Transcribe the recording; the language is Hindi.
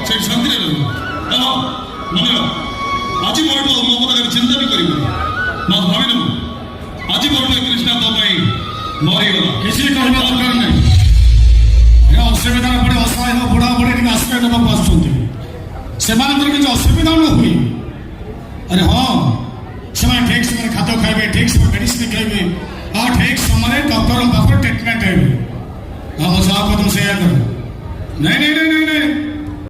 से शांति हाँ मन आज मोटू मो कथा चिंता भी कर भावी नब आज मोटू कृष्णा तो मरीगला किसी कहना दरकार नहीं असुविधा पड़े असहाय बुढ़ा बुढ़े कि आश्रय नाक आसुँच किसी असुविधा न हुए अरे हाँ से ठीक समय खाद्य खाइबे ठीक समय मेडिसिन खाइबे हाँ ठीक समय डॉक्टर पाख ट्रिटमेंट है हाँ जहाँ तुम से नहीं नहीं नहीं नहीं नहीं